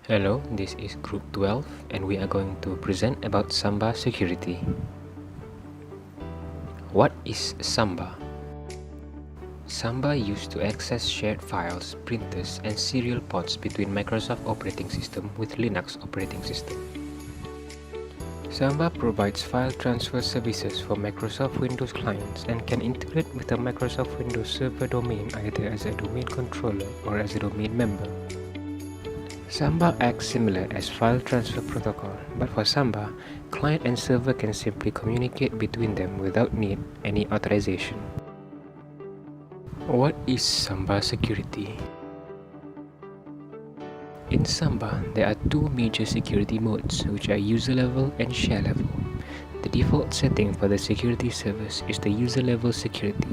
Hello, this is Group 12 and we are going to present about Samba security. What is Samba? Samba used to access shared files, printers and serial ports between Microsoft operating system with Linux operating system. Samba provides file transfer services for Microsoft Windows clients and can integrate with a Microsoft Windows Server domain either as a domain controller or as a domain member. Samba acts similar as file transfer protocol, but for Samba, client and server can simply communicate between them without need any authorization. What is Samba security? In Samba, there are two major security modes, which are user level and share level. The default setting for the security service is the user level security,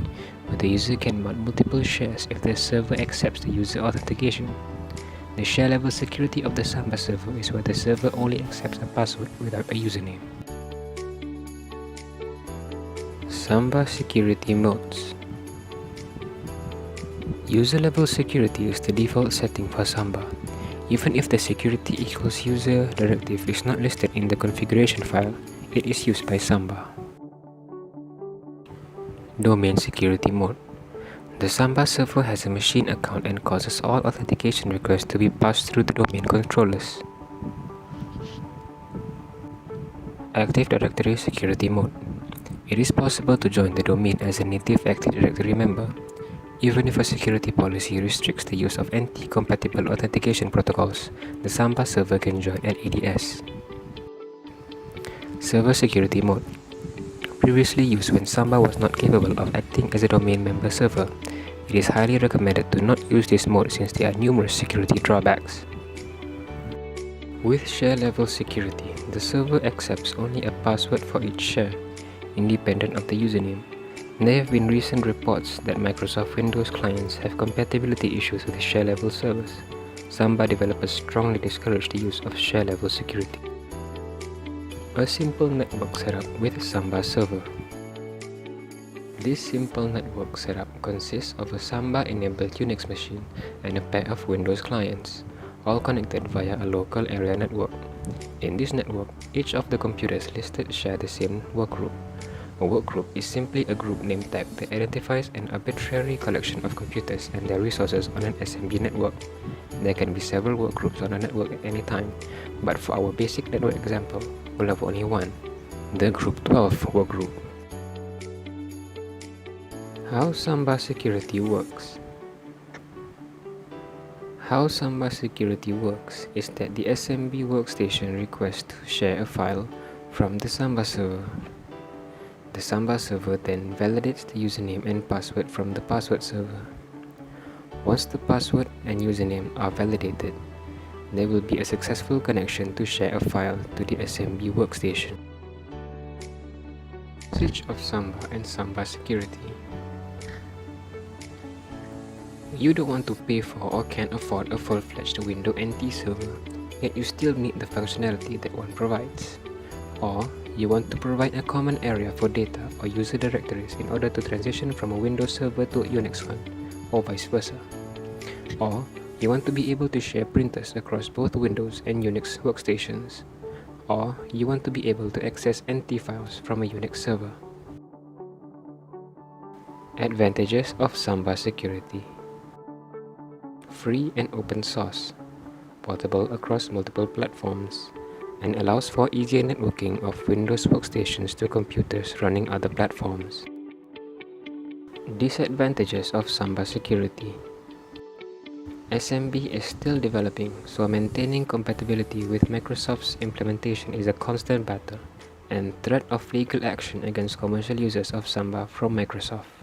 where the user can mount multiple shares if the server accepts the user authentication. The share level security of the Samba server is where the server only accepts a password without a username. Samba security modes. User level security is the default setting for Samba. Even if the security equals user directive is not listed in the configuration file, it is used by Samba. Domain security mode. The Samba server has a machine account and causes all authentication requests to be passed through the domain controllers. Active Directory security mode. It is possible to join the domain as a native Active Directory member, even if a security policy restricts the use of NT-compatible authentication protocols. The Samba server can join at ADS. Server security mode. Previously used when Samba was not capable of acting as a domain member server. It is highly recommended to not use this mode since there are numerous security drawbacks. With share level security, the server accepts only a password for each share, independent of the username. There have been recent reports that Microsoft Windows clients have compatibility issues with share level servers. Samba developers strongly discourage the use of share level security. A simple network setup with Samba server. This simple network setup consists of a Samba-enabled Unix machine and a pair of Windows clients, all connected via a local area network. In this network, each of the computers listed share the same workgroup. A workgroup is simply a group name tag that identifies an arbitrary collection of computers and their resources on an SMB network. There can be several workgroups on a network at any time, but for our basic network example, we'll have only one, the Group 12 workgroup. How Samba security works. How Samba security works is that the SMB workstation requests to share a file from the Samba server. The Samba server then validates the username and password from the password server. Once the password and username are validated, there will be a successful connection to share a file to the SMB workstation. Usage of Samba and Samba security. You don't want to pay for or can't afford a full-fledged Windows NT server, yet you still need the functionality that one provides. Or you want to provide a common area for data or user directories in order to transition from a Windows server to a Unix one, or vice versa. Or you want to be able to share printers across both Windows and Unix workstations. Or you want to be able to access NT files from a Unix server. Advantages of Samba security. Free and open source, portable across multiple platforms, and allows for easier networking of Windows workstations to computers running other platforms. Disadvantages of Samba security. SMB is still developing, so maintaining compatibility with Microsoft's implementation is a constant battle, and threat of legal action against commercial users of Samba from Microsoft.